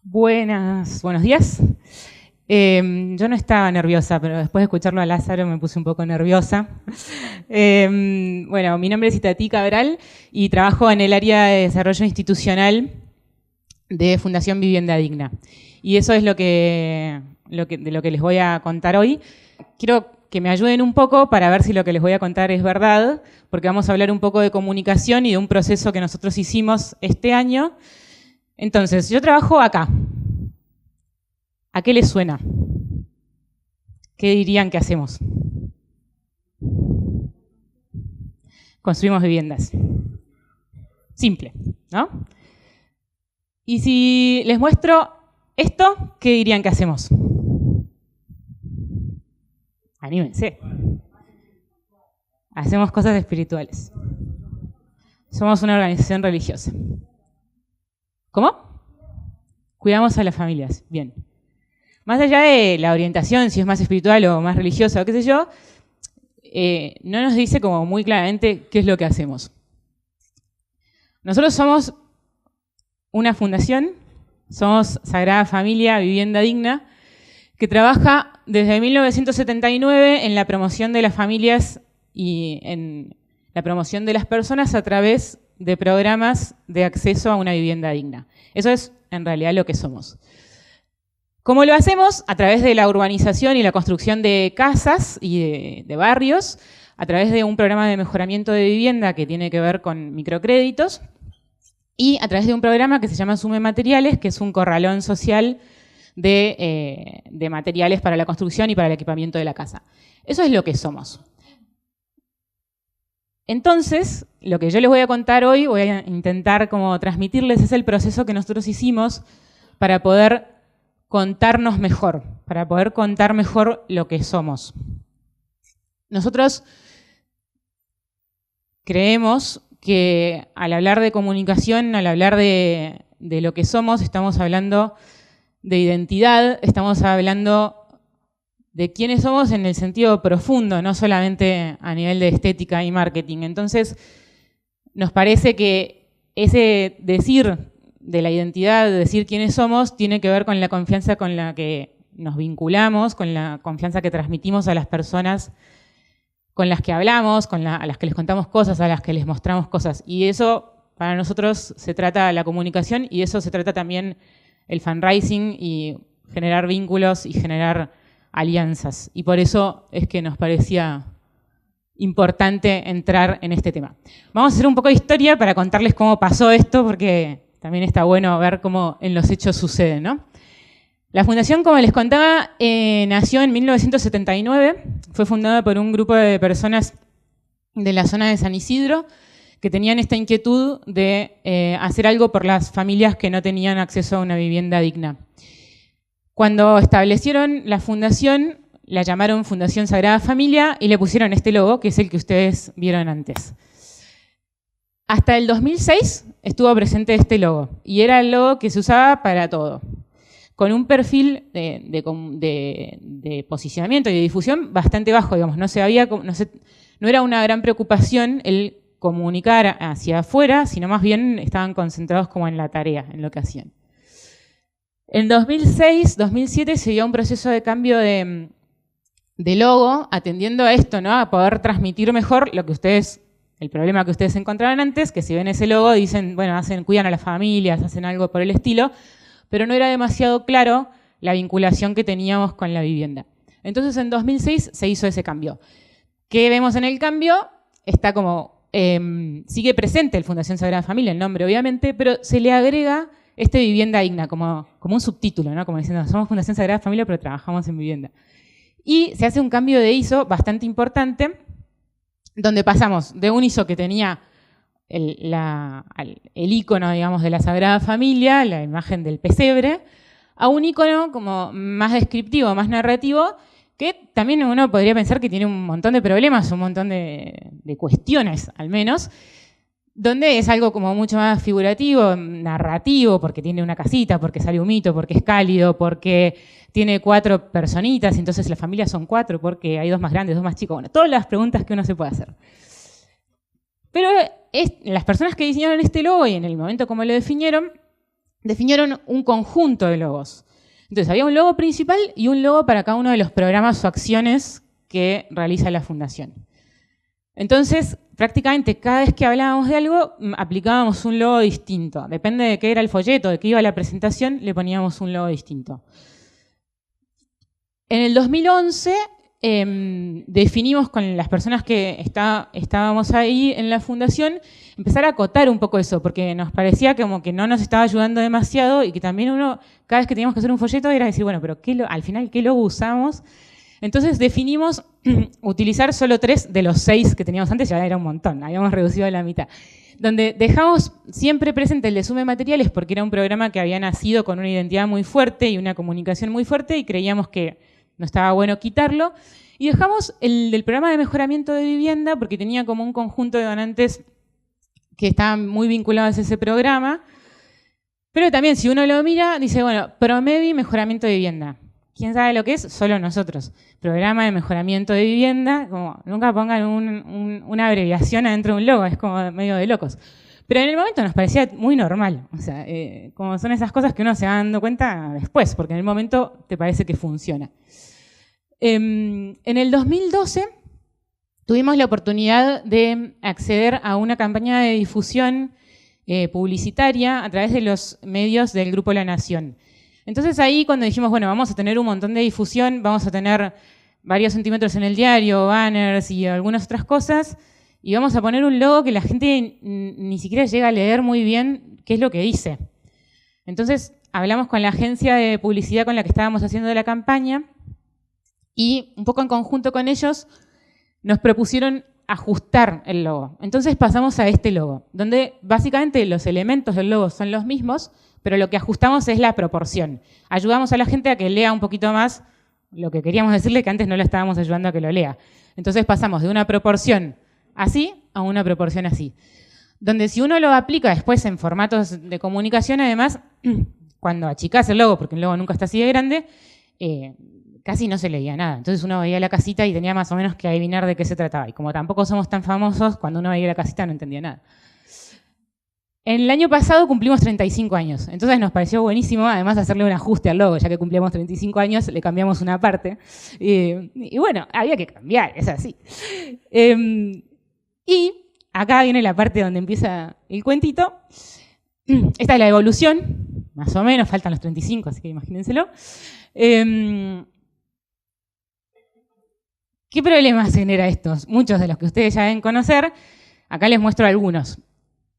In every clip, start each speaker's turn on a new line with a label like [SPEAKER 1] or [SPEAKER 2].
[SPEAKER 1] Buenos días. Yo no estaba nerviosa, pero después de escucharlo a Lázaro me puse un poco nerviosa. Bueno, mi nombre es Itatí Cabral y trabajo en el área de desarrollo institucional de Fundación Vivienda Digna. Y eso es de lo que les voy a contar hoy. Quiero que me ayuden un poco para ver si lo que les voy a contar es verdad, porque vamos a hablar un poco de comunicación y de un proceso que nosotros hicimos este año. Entonces, yo trabajo acá. ¿A qué les suena? ¿Qué dirían que hacemos? Construimos viviendas. Simple, ¿no? Y si les muestro esto, ¿qué dirían que hacemos? Anímense. Hacemos cosas espirituales. Somos una organización religiosa. ¿Cómo? Cuidamos a las familias. Bien. Más allá de la orientación, si es más espiritual o más religiosa o qué sé yo, no nos dice como muy claramente qué es lo que hacemos. Nosotros somos una fundación, somos Sagrada Familia Vivienda Digna, que trabaja desde 1979 en la promoción de las familias y en la promoción de las personas a través de programas de acceso a una vivienda digna. Eso es en realidad lo que somos. ¿Cómo lo hacemos? A través de la urbanización y la construcción de casas y de barrios, a través de un programa de mejoramiento de vivienda que tiene que ver con microcréditos y a través de un programa que se llama Sume Materiales, que es un corralón social de materiales para la construcción y para el equipamiento de la casa. Eso es lo que somos. Entonces, lo que yo les voy a contar hoy, voy a intentar como transmitirles, es el proceso que nosotros hicimos para poder contarnos mejor, para poder contar mejor lo que somos. Nosotros creemos que al hablar de comunicación, al hablar de lo que somos, estamos hablando de identidad, estamos hablando de quiénes somos en el sentido profundo, no solamente a nivel de estética y marketing. Entonces, nos parece que ese decir de la identidad, de decir quiénes somos, tiene que ver con la confianza con la que nos vinculamos, con la confianza que transmitimos a las personas con las que hablamos, a las que les contamos cosas, a las que les mostramos cosas. Y eso, para nosotros, se trata la comunicación y eso se trata también el fundraising y generar vínculos y generar alianzas. Y por eso es que nos parecía importante entrar en este tema. Vamos a hacer un poco de historia para contarles cómo pasó esto, porque también está bueno ver cómo en los hechos sucede, ¿no? La fundación, como les contaba, nació en 1979. Fue fundada por un grupo de personas de la zona de San Isidro que tenían esta inquietud de hacer algo por las familias que no tenían acceso a una vivienda digna. Cuando establecieron la fundación, la llamaron Fundación Sagrada Familia y le pusieron este logo, que es el que ustedes vieron antes. Hasta el 2006 estuvo presente este logo y era el logo que se usaba para todo, con un perfil de posicionamiento y de difusión bastante bajo, digamos. No era una gran preocupación el comunicar hacia afuera, sino más bien estaban concentrados como en la tarea, en lo que hacían. En 2006, 2007 se dio un proceso de cambio de logo, atendiendo a esto, ¿no? A poder transmitir mejor el problema que ustedes encontraban antes, que si ven ese logo dicen, bueno, cuidan a las familias, hacen algo por el estilo, pero no era demasiado claro la vinculación que teníamos con la vivienda. Entonces en 2006 se hizo ese cambio. ¿Qué vemos en el cambio? Está como, sigue presente el Fundación Sagrada Familia, el nombre obviamente, pero se le agrega vivienda digna, como un subtítulo, ¿no? Como diciendo, somos Fundación Sagrada Familia, pero trabajamos en vivienda. Y se hace un cambio de ISO bastante importante, donde pasamos de un ISO que tenía el icono, digamos, de la Sagrada Familia, la imagen del pesebre, a un icono como más descriptivo, más narrativo, que también uno podría pensar que tiene un montón de problemas, un montón de cuestiones, al menos, donde es algo como mucho más figurativo, narrativo, porque tiene una casita, porque sale un mito, porque es cálido, porque tiene 4 personitas, entonces las familias son 4, porque hay 2 más grandes, 2 más chicos. Bueno, todas las preguntas que uno se puede hacer. Pero las personas que diseñaron este logo y en el momento como lo definieron, definieron un conjunto de logos. Entonces, había un logo principal y un logo para cada uno de los programas o acciones que realiza la fundación. Entonces, prácticamente cada vez que hablábamos de algo, aplicábamos un logo distinto. Depende de qué era el folleto, de qué iba la presentación, le poníamos un logo distinto. En el 2011 definimos con las personas que estábamos ahí en la fundación, empezar a acotar un poco eso, porque nos parecía como que no nos estaba ayudando demasiado y que también uno, cada vez que teníamos que hacer un folleto, era decir, bueno, pero al final, ¿qué logo usamos? Entonces definimos utilizar solo 3 de los 6 que teníamos antes, ya era un montón, habíamos reducido a la mitad. Donde dejamos siempre presente el de Sume Materiales porque era un programa que había nacido con una identidad muy fuerte y una comunicación muy fuerte y creíamos que no estaba bueno quitarlo. Y dejamos el del programa de mejoramiento de vivienda porque tenía como un conjunto de donantes que estaban muy vinculados a ese programa. Pero también, si uno lo mira, dice, bueno, Promevi, mejoramiento de vivienda. ¿Quién sabe lo que es? Solo nosotros. Programa de mejoramiento de vivienda, como nunca pongan una abreviación adentro de un logo, es como medio de locos. Pero en el momento nos parecía muy normal. O sea, como son esas cosas que uno se va dando cuenta después, porque en el momento te parece que funciona. En el 2012 tuvimos la oportunidad de acceder a una campaña de difusión publicitaria a través de los medios del Grupo La Nación. Entonces ahí cuando dijimos, bueno, vamos a tener un montón de difusión, vamos a tener varios centímetros en el diario, banners y algunas otras cosas, y vamos a poner un logo que la gente ni siquiera llega a leer muy bien qué es lo que dice. Entonces hablamos con la agencia de publicidad con la que estábamos haciendo la campaña y un poco en conjunto con ellos nos propusieron ajustar el logo. Entonces pasamos a este logo, donde básicamente los elementos del logo son los mismos, pero lo que ajustamos es la proporción. Ayudamos a la gente a que lea un poquito más lo que queríamos decirle, que antes no le estábamos ayudando a que lo lea. Entonces pasamos de una proporción así a una proporción así. Donde si uno lo aplica después en formatos de comunicación, además, cuando achicás el logo, porque el logo nunca está así de grande, casi no se leía nada. Entonces uno veía la casita y tenía más o menos que adivinar de qué se trataba. Y como tampoco somos tan famosos, cuando uno veía la casita no entendía nada. En el año pasado cumplimos 35 años, entonces nos pareció buenísimo, además, hacerle un ajuste al logo, ya que cumplíamos 35 años, le cambiamos una parte. Y bueno, había que cambiar, es así. Y acá viene la parte donde empieza el cuentito. Esta es la evolución, más o menos, faltan los 35, así que imagínenselo. ¿Qué problemas genera esto? Muchos de los que ustedes ya deben conocer, acá les muestro algunos.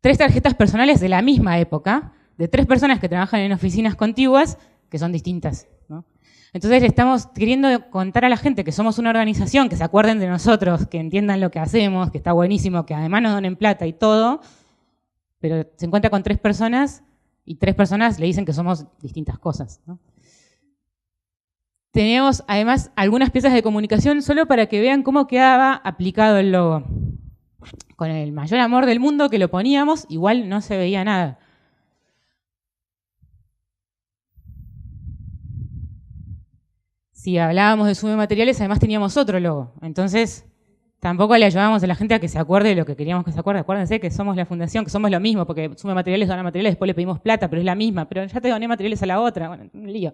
[SPEAKER 1] 3 tarjetas personales de la misma época, de 3 personas que trabajan en oficinas contiguas, que son distintas, ¿no? Entonces le estamos queriendo contar a la gente que somos una organización, que se acuerden de nosotros, que entiendan lo que hacemos, que está buenísimo, que además nos donen plata y todo, pero se encuentra con 3 personas y 3 personas le dicen que somos distintas cosas, ¿no? Tenemos además algunas piezas de comunicación solo para que vean cómo quedaba aplicado el logo. Con el mayor amor del mundo que lo poníamos, igual no se veía nada. Si hablábamos de Sume Materiales, además teníamos otro logo. Entonces, tampoco le ayudábamos a la gente a que se acuerde de lo que queríamos que se acuerde. Acuérdense que somos la fundación, que somos lo mismo, porque Sume Materiales dona materiales, después le pedimos plata, pero es la misma. Pero ya te doné materiales a la otra. Bueno, un lío.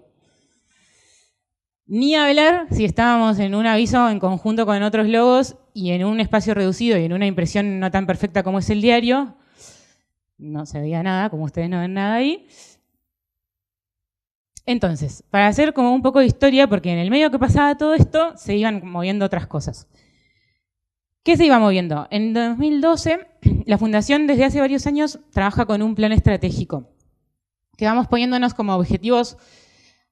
[SPEAKER 1] Ni hablar si estábamos en un aviso en conjunto con otros logos y en un espacio reducido y en una impresión no tan perfecta como es el diario. No se veía nada, como ustedes no ven nada ahí. Entonces, para hacer como un poco de historia, porque en el medio que pasaba todo esto, se iban moviendo otras cosas. ¿Qué se iba moviendo? En 2012, la Fundación desde hace varios años trabaja con un plan estratégico, que vamos poniéndonos como objetivos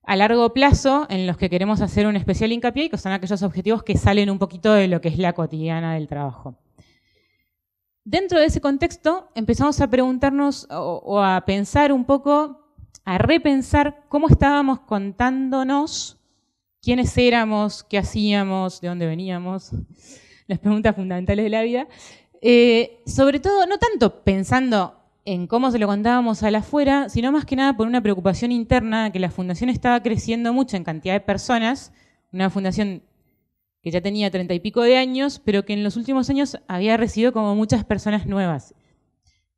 [SPEAKER 1] a largo plazo en los que queremos hacer un especial hincapié y que son aquellos objetivos que salen un poquito de lo que es la cotidiana del trabajo. Dentro de ese contexto empezamos a preguntarnos o a pensar un poco, a repensar cómo estábamos contándonos quiénes éramos, qué hacíamos, de dónde veníamos, las preguntas fundamentales de la vida. Sobre todo, no tanto pensando en cómo se lo contábamos a la afuera, sino más que nada por una preocupación interna, que la fundación estaba creciendo mucho en cantidad de personas, una fundación que ya tenía 30 y pico de años, pero que en los últimos años había recibido como muchas personas nuevas,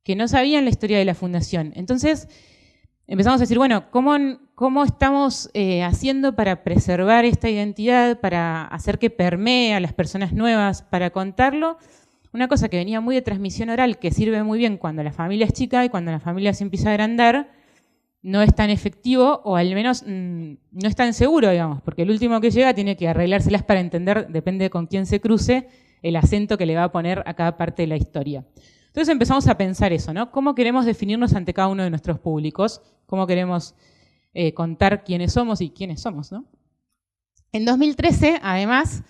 [SPEAKER 1] que no sabían la historia de la fundación. Entonces empezamos a decir, bueno, ¿cómo estamos haciendo para preservar esta identidad, para hacer que permee a las personas nuevas, para contarlo? Una cosa que venía muy de transmisión oral, que sirve muy bien cuando la familia es chica y cuando la familia se empieza a agrandar, no es tan efectivo, o al menos no es tan seguro, digamos, porque el último que llega tiene que arreglárselas para entender, depende de con quién se cruce, el acento que le va a poner a cada parte de la historia. Entonces empezamos a pensar eso, ¿no? ¿Cómo queremos definirnos ante cada uno de nuestros públicos? ¿Cómo queremos contar quiénes somos y quiénes somos, ¿no? En 2013, además,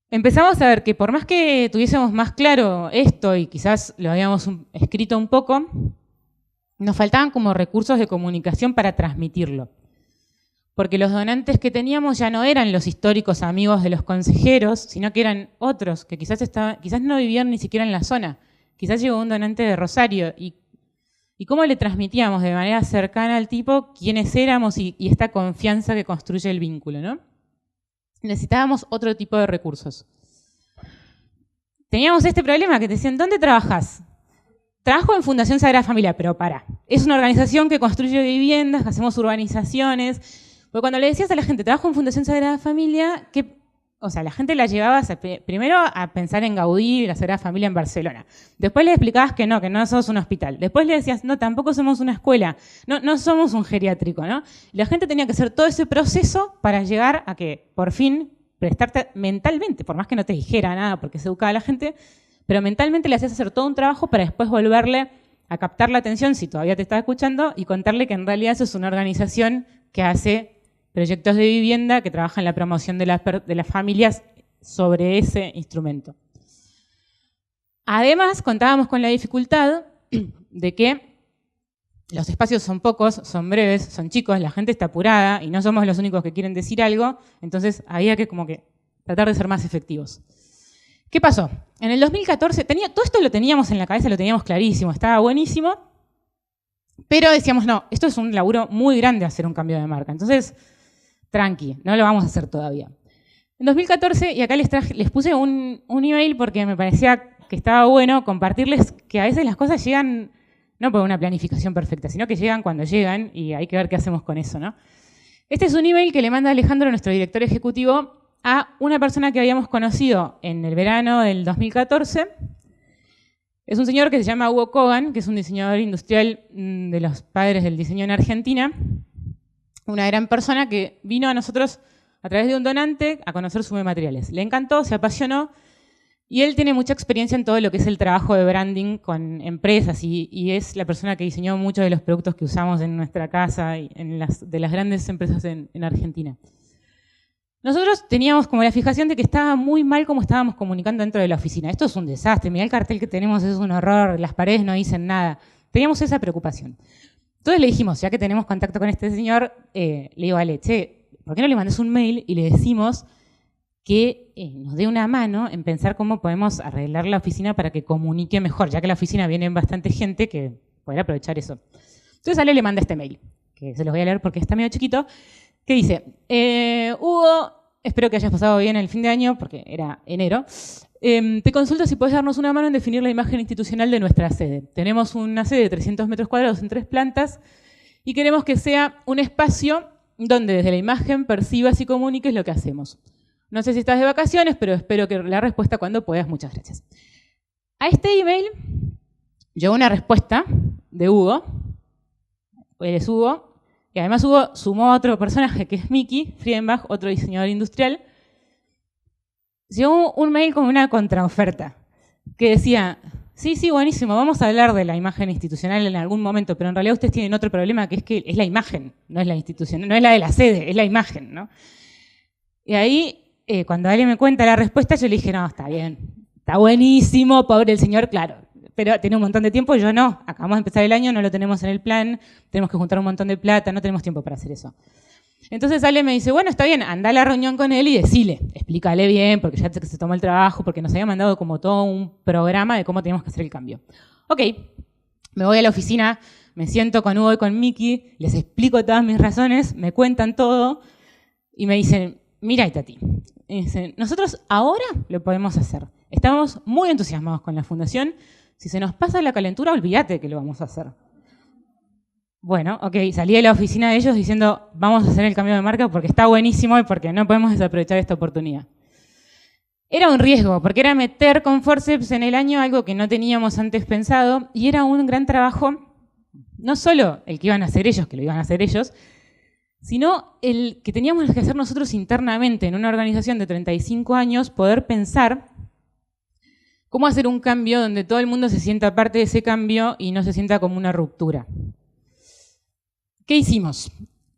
[SPEAKER 1] empezamos a ver que por más que tuviésemos más claro esto y quizás lo habíamos escrito un poco, nos faltaban como recursos de comunicación para transmitirlo. Porque los donantes que teníamos ya no eran los históricos amigos de los consejeros, sino que eran otros que quizás no vivían ni siquiera en la zona. Quizás llegó un donante de Rosario. ¿Y cómo le transmitíamos de manera cercana al tipo quiénes éramos y esta confianza que construye el vínculo, ¿no? Necesitábamos otro tipo de recursos. Teníamos este problema que te decían, ¿dónde trabajas? Trabajo en Fundación Sagrada Familia, pero es una organización que construye viviendas, que hacemos urbanizaciones. Porque cuando le decías a la gente, trabajo en Fundación Sagrada Familia, la gente la llevabas primero a pensar en Gaudí y la Sagrada Familia en Barcelona. Después le explicabas que no somos un hospital. Después le decías, no, tampoco somos una escuela, no somos un geriátrico, ¿no? Y la gente tenía que hacer todo ese proceso para llegar a que, por fin, prestarte mentalmente, por más que no te dijera nada porque se educaba a la gente, pero mentalmente le hacías hacer todo un trabajo para después volverle a captar la atención, si todavía te estaba escuchando, y contarle que en realidad eso es una organización que hace proyectos de vivienda, que trabaja en la promoción de las familias sobre ese instrumento. Además, contábamos con la dificultad de que los espacios son pocos, son breves, son chicos, la gente está apurada y no somos los únicos que quieren decir algo, entonces había que tratar de ser más efectivos. ¿Qué pasó? En el 2014, todo esto lo teníamos en la cabeza, lo teníamos clarísimo, estaba buenísimo, pero decíamos, no, esto es un laburo muy grande hacer un cambio de marca. Entonces, tranqui, no lo vamos a hacer todavía. En 2014, y acá les puse un email porque me parecía que estaba bueno compartirles que a veces las cosas llegan no por una planificación perfecta, sino que llegan cuando llegan y hay que ver qué hacemos con eso, ¿no? Este es un email que le manda Alejandro, nuestro director ejecutivo, a una persona que habíamos conocido en el verano del 2014. Es un señor que se llama Hugo Kogan, que es un diseñador industrial de los padres del diseño en Argentina. Una gran persona que vino a nosotros a través de un donante a conocer Sume Materiales. Le encantó, se apasionó y él tiene mucha experiencia en todo lo que es el trabajo de branding con empresas y es la persona que diseñó muchos de los productos que usamos en nuestra casa y de las grandes empresas en Argentina. Nosotros teníamos como la fijación de que estaba muy mal como estábamos comunicando dentro de la oficina. Esto es un desastre, mirá el cartel que tenemos, es un horror, las paredes no dicen nada. Teníamos esa preocupación. Entonces le dijimos, ya que tenemos contacto con este señor, le digo, Ale, ¿por qué no le mandas un mail y le decimos que nos dé una mano en pensar cómo podemos arreglar la oficina para que comunique mejor, ya que a la oficina viene bastante gente que poder aprovechar eso? Entonces Ale le manda este mail, que se los voy a leer porque está medio chiquito, que dice, Hugo, espero que hayas pasado bien el fin de año, porque era enero. Te consulto si puedes darnos una mano en definir la imagen institucional de nuestra sede. Tenemos una sede de 300 metros cuadrados en 3 plantas y queremos que sea un espacio donde desde la imagen percibas y comuniques lo que hacemos. No sé si estás de vacaciones, pero espero que la respuesta cuando puedas. Muchas gracias. A este email llegó una respuesta de Hugo. Él es Hugo. Y además Hugo sumó a otro personaje que es Miki Friedenbach, otro diseñador industrial. Llegó un mail con una contraoferta que decía, sí, buenísimo, vamos a hablar de la imagen institucional en algún momento, pero en realidad ustedes tienen otro problema que es la imagen, no es la institución, no es la de la sede, es la imagen, ¿no? Y ahí, cuando alguien me cuenta la respuesta, yo le dije, no, está bien, está buenísimo, pobre el señor, claro, pero tiene un montón de tiempo, yo no, acabamos de empezar el año, no lo tenemos en el plan, tenemos que juntar un montón de plata, no tenemos tiempo para hacer eso. Entonces Ale me dice, bueno, está bien, anda a la reunión con él y decile, explícale bien, porque ya se tomó el trabajo, porque nos había mandado como todo un programa de cómo teníamos que hacer el cambio. Ok, me voy a la oficina, me siento con Hugo y con Miki, les explico todas mis razones, me cuentan todo y me dicen, mira, Tati, nosotros ahora lo podemos hacer. Estamos muy entusiasmados con la fundación. Si se nos pasa la calentura, olvídate que lo vamos a hacer. bueno, ok, salí de la oficina de ellos diciendo, vamos a hacer el cambio de marca porque está buenísimo y porque no podemos desaprovechar esta oportunidad. Era un riesgo, porque era meter con forceps en el año algo que no teníamos antes pensado, y era un gran trabajo, no solo el que iban a hacer ellos, que lo iban a hacer ellos, sino el que teníamos que hacer nosotros internamente en una organización de 35 años, poder pensar cómo hacer un cambio donde todo el mundo se sienta parte de ese cambio y no se sienta como una ruptura. ¿Qué hicimos?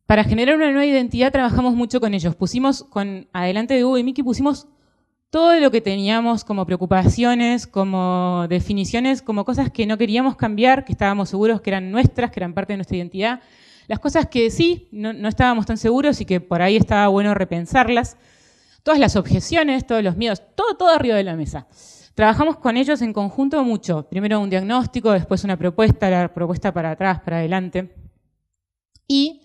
[SPEAKER 1] Para generar una nueva identidad trabajamos mucho con ellos. Pusimos, adelante de Hugo y Miki, pusimos todo lo que teníamos como preocupaciones, como definiciones, como cosas que no queríamos cambiar, que estábamos seguros que eran nuestras, que eran parte de nuestra identidad. Las cosas que sí, no estábamos tan seguros y que por ahí estaba bueno repensarlas. Todas las objeciones, todos los miedos, todo arriba de la mesa. Trabajamos con ellos en conjunto mucho. Primero un diagnóstico, después una propuesta, la propuesta para atrás, para adelante. Y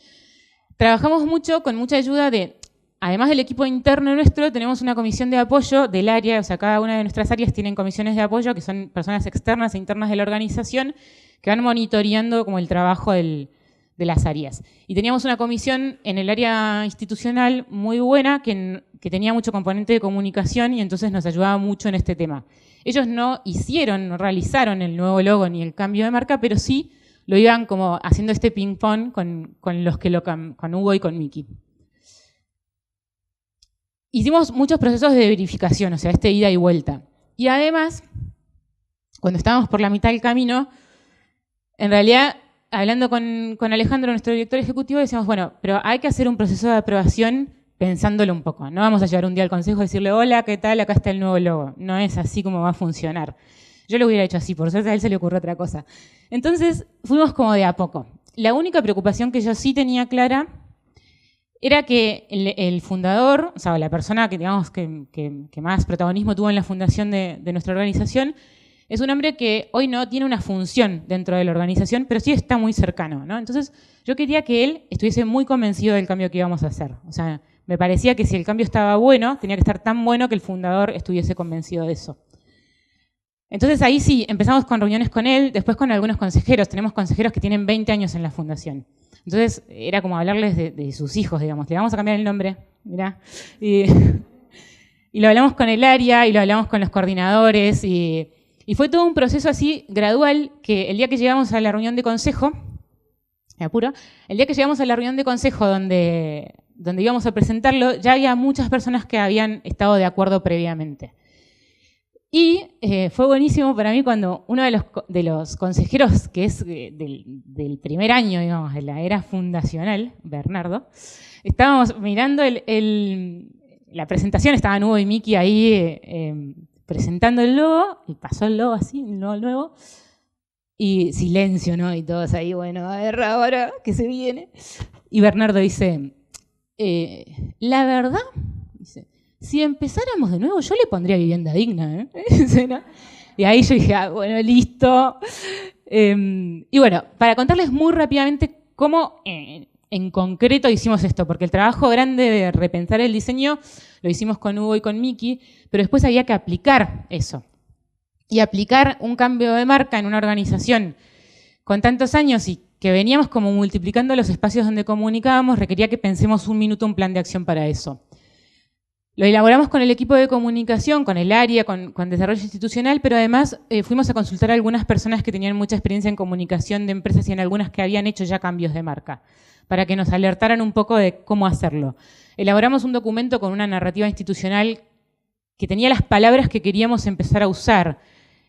[SPEAKER 1] trabajamos mucho con mucha ayuda de, además del equipo interno nuestro, tenemos una comisión de apoyo del área, o sea, cada una de nuestras áreas tienen comisiones de apoyo, que son personas externas e internas de la organización, que van monitoreando como el trabajo de las áreas. Y teníamos una comisión en el área institucional muy buena, que tenía mucho componente de comunicación y entonces nos ayudaba mucho en este tema. Ellos no realizaron el nuevo logo ni el cambio de marca, pero sí lo iban como haciendo este ping-pong con Hugo y con Miki. Hicimos muchos procesos de verificación, o sea, ida y vuelta. Y además, cuando estábamos por la mitad del camino, en realidad, hablando con Alejandro, nuestro director ejecutivo, decíamos, bueno, pero hay que hacer un proceso de aprobación pensándolo un poco. No vamos a llegar un día al consejo y decirle, hola, ¿qué tal? Acá está el nuevo logo. No es así como va a funcionar. Yo lo hubiera hecho así, por suerte a él se le ocurrió otra cosa. Entonces, fuimos como de a poco. La única preocupación que yo sí tenía clara era que el fundador, o sea, la persona que, digamos, que más protagonismo tuvo en la fundación de nuestra organización, es un hombre que hoy no tiene una función dentro de la organización, pero sí está muy cercano, ¿no? Entonces, yo quería que él estuviese muy convencido del cambio que íbamos a hacer. O sea, me parecía que si el cambio estaba bueno, tenía que estar tan bueno que el fundador estuviese convencido de eso. Entonces ahí sí, empezamos con reuniones con él, después con algunos consejeros. Tenemos consejeros que tienen 20 años en la fundación. Entonces era como hablarles de sus hijos, digamos. Le vamos a cambiar el nombre, mirá. Y lo hablamos con el área y lo hablamos con los coordinadores. Y fue todo un proceso así gradual que el día que llegamos a la reunión de consejo, me apuro, el día que llegamos a la reunión de consejo donde íbamos a presentarlo, ya había muchas personas que habían estado de acuerdo previamente. Y fue buenísimo para mí cuando uno de los consejeros, que es del primer año, digamos, de la era fundacional, Bernardo, estábamos mirando la presentación, estaban Hugo y Miki ahí presentando el logo, y pasó el logo así, el logo nuevo, y silencio, ¿no? Y todos ahí, bueno, a ver ahora que se viene. Y Bernardo dice, la verdad, dice, si empezáramos de nuevo, yo le pondría vivienda digna, ¿eh? ¿No? Y ahí yo dije, bueno, listo. Y bueno, para contarles muy rápidamente cómo en concreto hicimos esto, porque el trabajo grande de repensar el diseño lo hicimos con Hugo y con Miki, pero después había que aplicar eso. Y aplicar un cambio de marca en una organización con tantos años y que veníamos como multiplicando los espacios donde comunicábamos, requería que pensemos un minuto un plan de acción para eso. Lo elaboramos con el equipo de comunicación, con el área, con desarrollo institucional, pero además fuimos a consultar a algunas personas que tenían mucha experiencia en comunicación de empresas y en algunas que habían hecho ya cambios de marca, para que nos alertaran un poco de cómo hacerlo. Elaboramos un documento con una narrativa institucional que tenía las palabras que queríamos empezar a usar,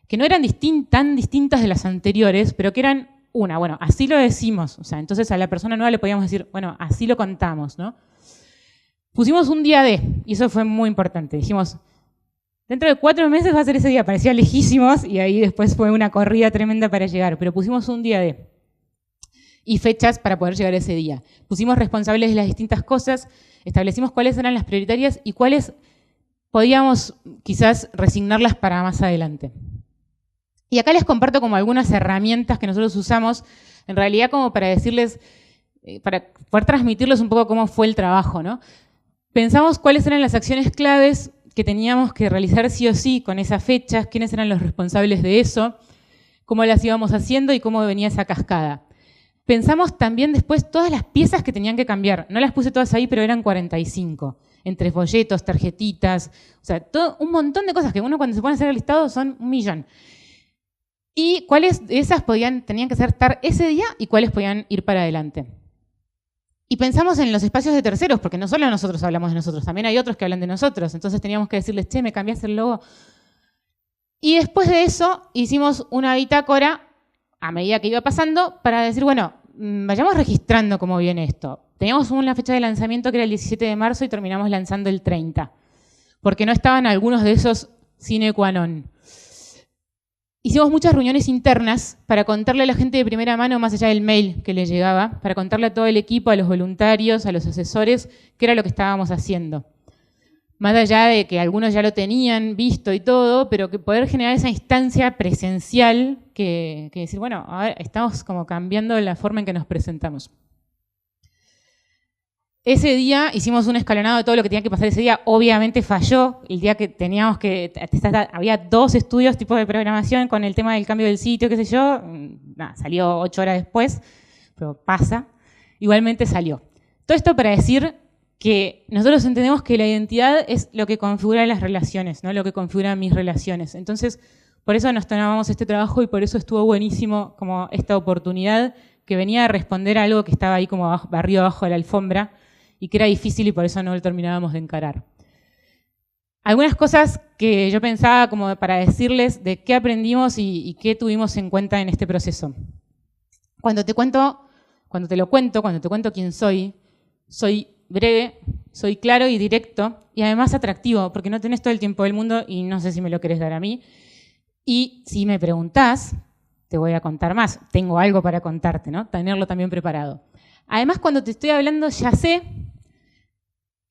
[SPEAKER 1] que no eran tan distintas de las anteriores, pero que eran bueno, así lo decimos. O sea, entonces a la persona nueva le podíamos decir, bueno, así lo contamos, ¿no? Pusimos un día D, y eso fue muy importante. Dijimos, dentro de 4 meses va a ser ese día. Parecía lejísimos, y ahí después fue una corrida tremenda para llegar, pero pusimos un día D y fechas para poder llegar a ese día. Pusimos responsables de las distintas cosas, establecimos cuáles eran las prioritarias y cuáles podíamos quizás resignarlas para más adelante. Y acá les comparto como algunas herramientas que nosotros usamos, en realidad como para decirles, para poder transmitirles un poco cómo fue el trabajo, ¿no? Pensamos cuáles eran las acciones claves que teníamos que realizar sí o sí con esas fechas, quiénes eran los responsables de eso, cómo las íbamos haciendo y cómo venía esa cascada. Pensamos también después todas las piezas que tenían que cambiar. No las puse todas ahí, pero eran 45. Entre folletos, tarjetitas, o sea, todo, un montón de cosas que uno cuando se pone a hacer el listado son 1.000.000. Y cuáles de esas tenían que estar ese día y cuáles podían ir para adelante. Y pensamos en los espacios de terceros, porque no solo nosotros hablamos de nosotros, también hay otros que hablan de nosotros. Entonces teníamos que decirles, che, ¿me cambiaste el logo? Y después de eso hicimos una bitácora a medida que iba pasando para decir, bueno, vayamos registrando cómo viene esto. Teníamos una fecha de lanzamiento que era el 17 de marzo y terminamos lanzando el 30, porque no estaban algunos de esos sine qua non. Hicimos muchas reuniones internas para contarle a la gente de primera mano, más allá del mail que les llegaba, para contarle a todo el equipo, a los voluntarios, a los asesores, qué era lo que estábamos haciendo. Más allá de que algunos ya lo tenían visto y todo, pero que poder generar esa instancia presencial que decir, bueno, ahora estamos como cambiando la forma en que nos presentamos. Ese día hicimos un escalonado de todo lo que tenía que pasar ese día. Obviamente falló el día que teníamos que... Había 2 estudios tipo de programación con el tema del cambio del sitio, qué sé yo. Nada, salió 8 horas después, pero pasa. Igualmente salió. Todo esto para decir que nosotros entendemos que la identidad es lo que configura las relaciones, ¿no? Lo que configura mis relaciones. Entonces, por eso nos tomamos este trabajo y por eso estuvo buenísimo como esta oportunidad que venía a responder a algo que estaba ahí como barrido abajo de la alfombra y que era difícil y por eso no lo terminábamos de encarar. Algunas cosas que yo pensaba como para decirles de qué aprendimos y qué tuvimos en cuenta en este proceso. Cuando te lo cuento quién soy breve, soy claro y directo y además atractivo, porque no tenés todo el tiempo del mundo y no sé si me lo querés dar a mí. Y si me preguntás, te voy a contar más. Tengo algo para contarte, ¿no? Tenerlo también preparado. Además, cuando te estoy hablando, ya sé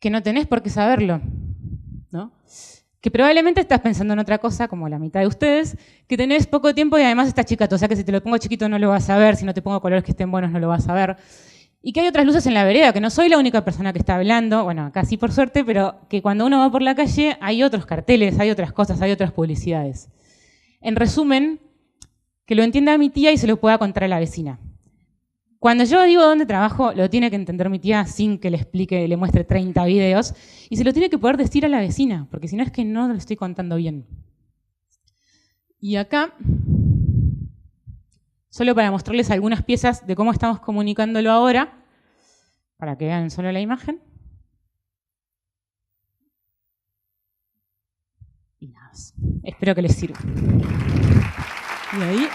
[SPEAKER 1] que no tenés por qué saberlo, ¿no? Que probablemente estás pensando en otra cosa, como la mitad de ustedes, que tenés poco tiempo y además estás chicato. O sea que si te lo pongo chiquito no lo vas a ver, si no te pongo colores que estén buenos no lo vas a ver. Y que hay otras luces en la vereda, que no soy la única persona que está hablando, bueno, acá sí por suerte, pero que cuando uno va por la calle hay otros carteles, hay otras cosas, hay otras publicidades. En resumen, que lo entienda mi tía y se lo pueda contar a la vecina. Cuando yo digo dónde trabajo, lo tiene que entender mi tía sin que le explique, le muestre 30 videos, y se lo tiene que poder decir a la vecina, porque si no es que no lo estoy contando bien. Y acá, solo para mostrarles algunas piezas de cómo estamos comunicándolo ahora, para que vean solo la imagen. Y nada más. Espero que les sirva. Y ahí...